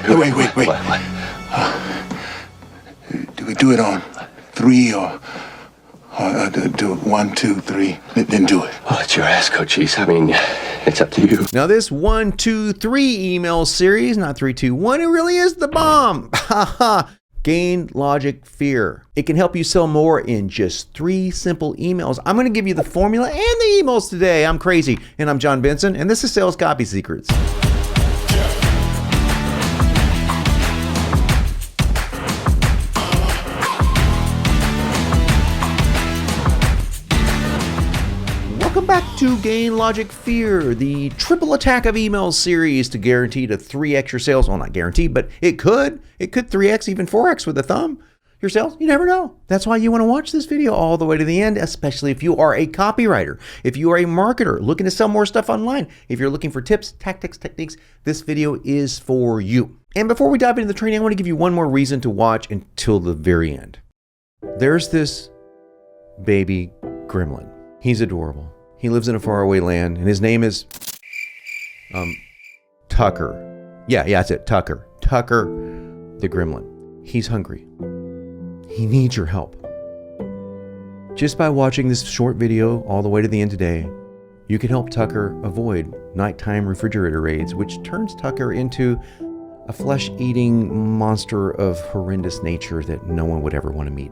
Wait. What? Do we do it on 3 or do it 1, 2, 3? Then do it. Well, it's your ass, Cochise. I mean, it's up to you. Now this 1, 2, 3 email series, not 3, 2, 1, it really is the bomb. Gain, logic, fear. It can help you sell more in just 3 simple emails. I'm going to give you the formula and the emails today. I'm crazy, and I'm John Benson, and this is Sales Copy Secrets. Welcome back to Gain, Logic, Fear, the triple attack of emails series to guarantee to 3x your sales. Well, not guaranteed, but it could 3x, even 4x with a thumb. Your sales, you never know. That's why you want to watch this video all the way to the end, especially if you are a copywriter, if you are a marketer looking to sell more stuff online, if you're looking for tips, tactics, techniques, this video is for you. And before we dive into the training, I want to give you one more reason to watch until the very end. There's this baby gremlin. He's adorable. He lives in a faraway land, and his name is Tucker. Yeah, that's it, Tucker. Tucker the gremlin. He's hungry. He needs your help. Just by watching this short video all the way to the end today, you can help Tucker avoid nighttime refrigerator raids, which turns Tucker into a flesh-eating monster of horrendous nature that no one would ever want to meet.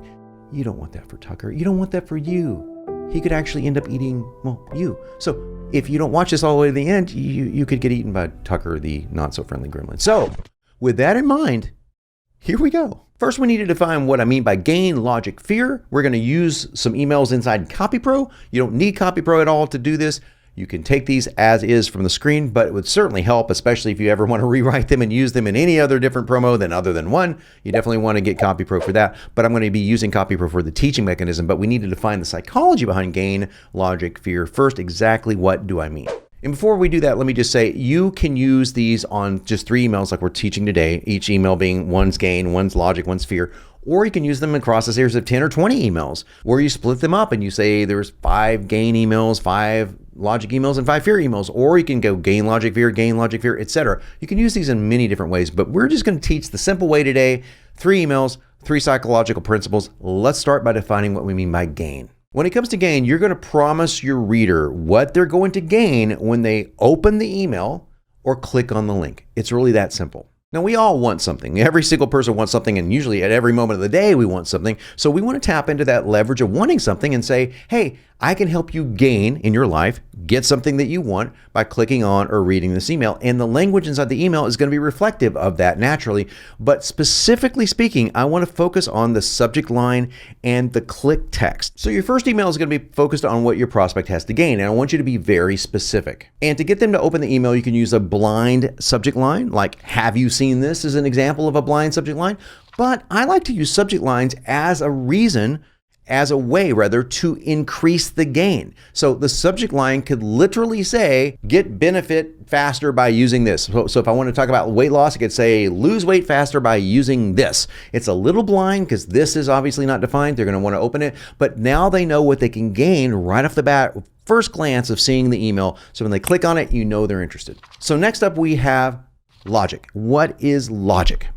You don't want that for Tucker. You don't want that for you. He could actually end up eating, well, you. So if you don't watch this all the way to the end, you could get eaten by Tucker, the not-so-friendly gremlin. So with that in mind, here we go. First, we need to define what I mean by gain, logic, fear. We're going to use some emails inside CopyPro. You don't need CopyPro at all to do this. You can take these as is from the screen, but it would certainly help, especially if you ever want to rewrite them and use them in any other different promo than other than one. You definitely want to get CopyPro for that, but I'm going to be using CopyPro for the teaching mechanism, but we need to define the psychology behind gain, logic, fear. First, exactly what do I mean? And before we do that, let me just say, you can use these on just 3 emails like we're teaching today, each email being one's gain, one's logic, one's fear, or you can use them across a series of 10 or 20 emails, where you split them up and you say there's 5 gain emails, 5 logic emails, and 5 fear emails, or you can go gain, logic, fear, etc. You can use these in many different ways, but we're just going to teach the simple way today, 3 emails, 3 psychological principles. Let's start by defining what we mean by gain. When it comes to gain, you're going to promise your reader what they're going to gain when they open the email or click on the link. It's really that simple. Now, we all want something. Every single person wants something, and usually at every moment of the day, we want something. So we want to tap into that leverage of wanting something and say, hey, I can help you gain in your life, get something that you want by clicking on or reading this email. And the language inside the email is going to be reflective of that naturally. But specifically speaking, I want to focus on the subject line and the click text. So your first email is going to be focused on what your prospect has to gain. And I want you to be very specific. And to get them to open the email, you can use a blind subject line, like, have you seen this, as an example of a blind subject line. But I like to use subject lines as a way to increase the gain. So the subject line could literally say, get benefit faster by using this. So if I want to talk about weight loss, I could say, lose weight faster by using this. It's a little blind because this is obviously not defined. They're going to want to open it, but now they know what they can gain right off the bat, first glance of seeing the email. So when they click on it, you know they're interested. So next up, we have logic. What is logic?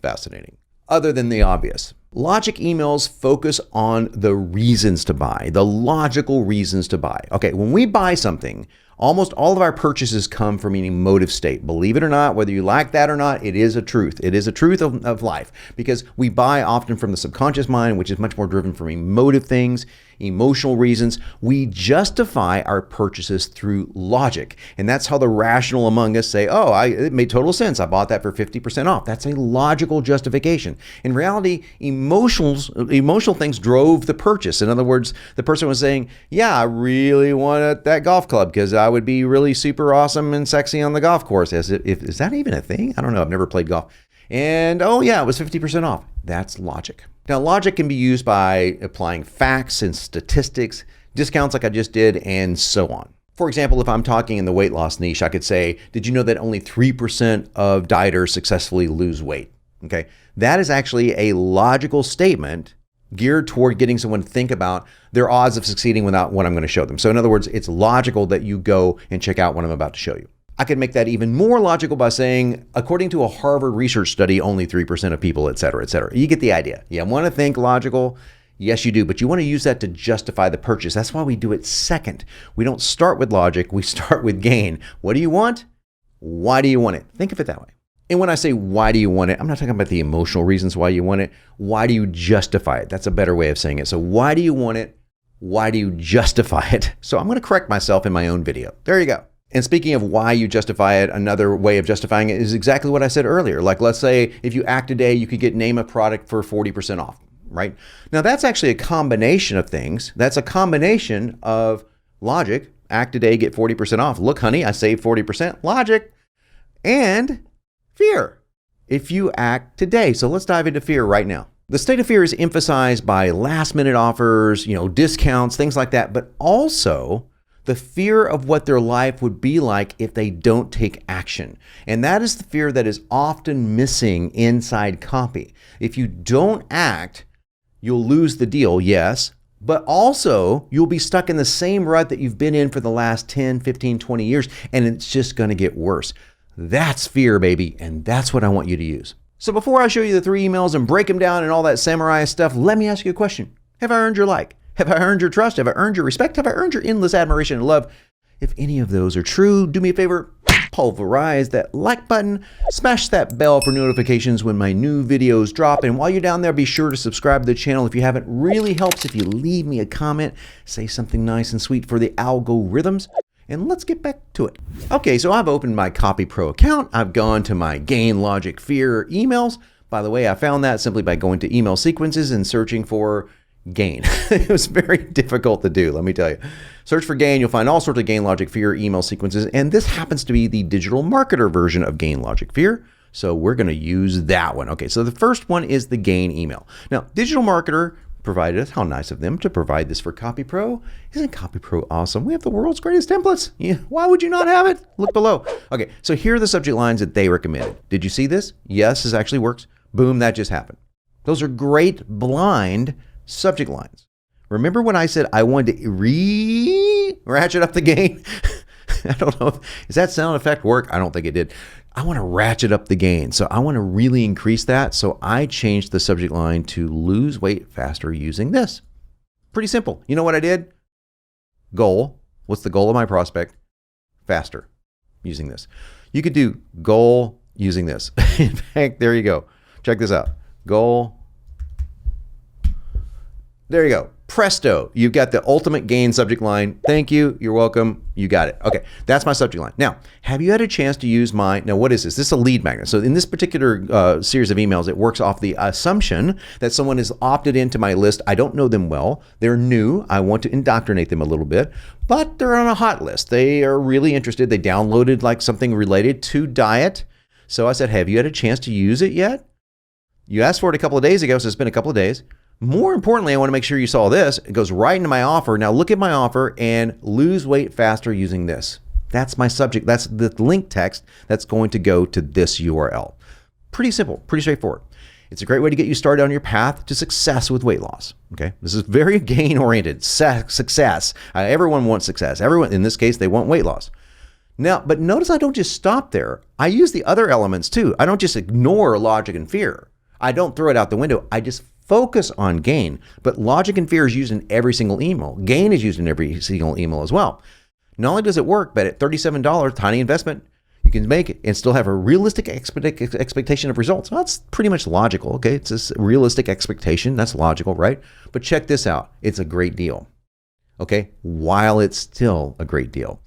Fascinating. Other than the obvious. Logic emails focus on the reasons to buy, the logical reasons to buy. Okay, when we buy something, almost all of our purchases come from an emotive state. Believe it or not, whether you like that or not, it is a truth. It is a truth of life, because we buy often from the subconscious mind, which is much more driven from emotive things, emotional reasons. We justify our purchases through logic. And that's how the rational among us say, oh, it made total sense. I bought that for 50% off. That's a logical justification. In reality, emotional things drove the purchase. In other words, the person was saying, yeah, I really want that golf club because I would be really super awesome and sexy on the golf course. Is that even a thing? I don't know. I've never played golf. And oh yeah, it was 50% off. That's logic. Now, logic can be used by applying facts and statistics, discounts like I just did, and so on. For example, if I'm talking in the weight loss niche, I could say, did you know that only 3% of dieters successfully lose weight? Okay, that is actually a logical statement geared toward getting someone to think about their odds of succeeding without what I'm going to show them. So in other words, it's logical that you go and check out what I'm about to show you. I could make that even more logical by saying, according to a Harvard research study, only 3% of people, et cetera, et cetera. You get the idea. You want to think logical? Yes, you do, but you want to use that to justify the purchase. That's why we do it second. We don't start with logic, we start with gain. What do you want? Why do you want it? Think of it that way. And when I say why do you want it, I'm not talking about the emotional reasons why you want it. Why do you justify it? That's a better way of saying it. So why do you want it? Why do you justify it? So I'm going to correct myself in my own video. There you go. And speaking of why you justify it, another way of justifying it is exactly what I said earlier. Like, let's say if you act today, you could get name a product for 40% off. Right? Now, that's actually a combination of things. That's a combination of logic, act today, get 40% off. Look, honey, I saved 40%. Logic. And fear, if you act today. So let's dive into fear right now. The state of fear is emphasized by last minute offers, discounts, things like that, but also the fear of what their life would be like if they don't take action. And that is the fear that is often missing inside copy. If you don't act, you'll lose the deal, yes, but also you'll be stuck in the same rut that you've been in for the last 10, 15, 20 years, and it's just going to get worse. That's fear, baby, and that's what I want you to use. So before I show you the 3 emails and break them down and all that samurai stuff, let me ask you a question. Have I earned your like? Have I earned your trust? Have I earned your respect? Have I earned your endless admiration and love? If any of those are true, do me a favor, pulverize that like button, smash that bell for notifications when my new videos drop, and while you're down there, be sure to subscribe to the channel if you haven't. Really helps if you leave me a comment, say something nice and sweet for the algorithms, and let's get back to it. Okay, so I've opened my Copy Pro account. I've gone to my Gain, Logic, Fear emails. By the way, I found that simply by going to email sequences and searching for Gain. It was very difficult to do, let me tell you. Search for Gain, you'll find all sorts of Gain, Logic, Fear email sequences, and this happens to be the digital marketer version of Gain, Logic, Fear. So we're going to use that one. Okay, so the first one is the Gain email. Now, digital marketer provided us, how nice of them to provide this for Copy Pro. Isn't Copy Pro awesome? We have the world's greatest templates. Yeah, why would you not have it? Look below. Okay, so here are the subject lines that they recommended. Did you see this? Yes, this actually works. Boom, that just happened. Those are great blind subject lines. Remember when I said I wanted to ratchet up the gain? I don't know. Does that sound effect work? I don't think it did. I want to ratchet up the gain. So I want to really increase that. So I changed the subject line to lose weight faster using this. Pretty simple. You know what I did? Goal. What's the goal of my prospect? Faster using this. You could do goal using this. In fact, there you go. Check this out. Goal. There you go. Presto. You've got the ultimate gain subject line. Thank you. You're welcome. You got it. Okay. That's my subject line. Now, have you had a chance to use now what is this? This is a lead magnet. So in this particular series of emails, it works off the assumption that someone has opted into my list. I don't know them well. They're new. I want to indoctrinate them a little bit, but they're on a hot list. They are really interested. They downloaded like something related to diet. So I said, have you had a chance to use it yet? You asked for it a couple of days ago, so it's been a couple of days. More importantly, I want to make sure you saw this. It goes right into my offer. Now look at my offer and lose weight faster using this. That's my subject. That's the link text that's going to go to this URL. Pretty simple, pretty straightforward. It's a great way to get you started on your path to success with weight loss. Okay, this is very gain oriented. Success. Everyone wants success. Everyone, in this case, they want weight loss. Now, but notice I don't just stop there. I use the other elements too. I don't just ignore logic and fear. I don't throw it out the window. I just focus on gain, but logic and fear is used in every single email. Gain is used in every single email as well. Not only does it work, but at $37, tiny investment, you can make it and still have a realistic expectation of results. Well, that's pretty much logical, okay? It's a realistic expectation. That's logical, right? But check this out. It's a great deal, okay? While it's still a great deal.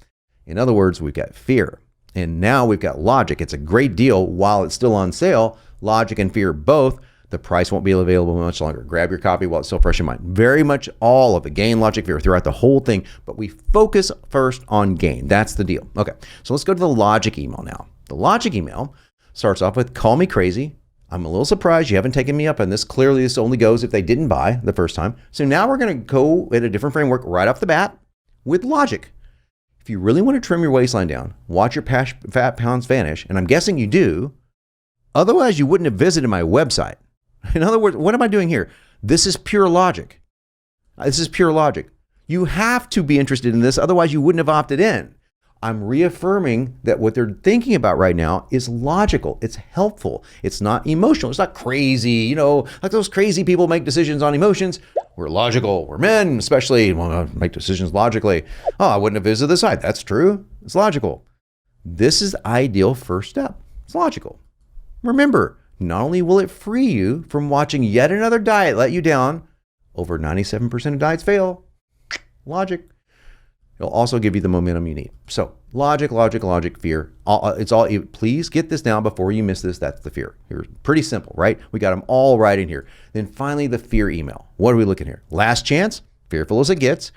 In other words, we've got fear, and now we've got logic. It's a great deal while it's still on sale. Logic and fear both. The price won't be available much longer. Grab your copy while it's still fresh in mind. Very much all of it. Gain, logic, fear throughout the whole thing, but we focus first on gain. That's the deal. Okay, so let's go to the logic email now. The logic email starts off with, call me crazy. I'm a little surprised you haven't taken me up on this. Clearly, this only goes if they didn't buy the first time. So now we're going to go at a different framework right off the bat with logic. If you really want to trim your waistline down, watch your fat pounds vanish, and I'm guessing you do, otherwise you wouldn't have visited my website. In other words, what am I doing here? This is pure logic. This is pure logic. You have to be interested in this, otherwise you wouldn't have opted in. I'm reaffirming that what they're thinking about right now is logical. It's helpful. It's not emotional. It's not crazy. You know, like those crazy people make decisions on emotions. We're logical. We're men, especially want to make decisions logically. Oh, I wouldn't have visited the site. That's true. It's logical. This is the ideal first step. It's logical. Remember, not only will it free you from watching yet another diet let you down, over 97% of diets fail. Logic. It'll also give you the momentum you need. So logic, fear. Please get this down before you miss this. That's the fear. Here, pretty simple, right? We got them all right in here. Then finally, the fear email. What are we looking here? Last chance, fearful as it gets.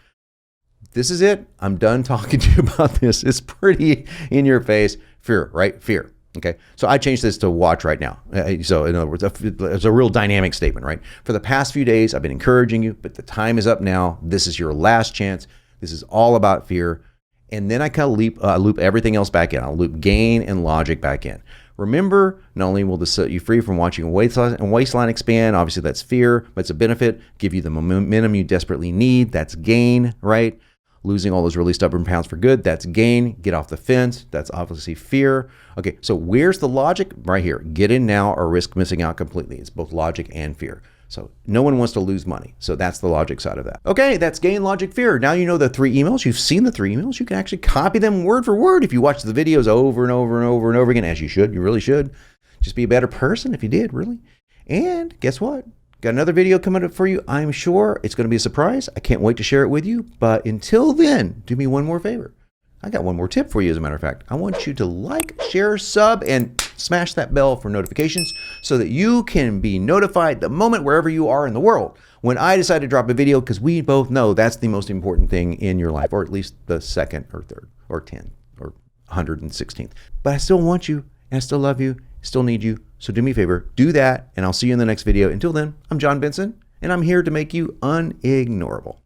This is it. I'm done talking to you about this. It's pretty in your face. Fear, right? Fear. Okay. So I changed this to watch right now. So in other words, it's a real dynamic statement, right? For the past few days, I've been encouraging you, but the time is up now. This is your last chance. This is all about fear. And then I kind of loop everything else back in. I'll loop gain and logic back in. Remember, not only will this set you free from watching a waistline expand, obviously that's fear, but it's a benefit, give you the momentum you desperately need, that's gain, right? Losing all those really stubborn pounds for good, that's gain. Get off the fence, that's obviously fear. Okay, so where's the logic? Right here. Get in now or risk missing out completely. It's both logic and fear. So no one wants to lose money. So that's the logic side of that. Okay, that's gain, logic, fear. Now you know the 3 emails. You've seen the 3 emails. You can actually copy them word for word if you watch the videos over and over and over and over again, as you should. You really should. Just be a better person if you did, really. And guess what? Got another video coming up for you. I'm sure it's going to be a surprise. I can't wait to share it with you. But until then, do me one more favor. I got one more tip for you, as a matter of fact. I want you to like, share, sub, and smash that bell for notifications so that you can be notified the moment wherever you are in the world when I decide to drop a video, because we both know that's the most important thing in your life, or at least the second or third or 10th or 116th. But I still want you, and I still love you, still need you. So do me a favor, do that, and I'll see you in the next video. Until then, I'm John Benson, and I'm here to make you unignorable.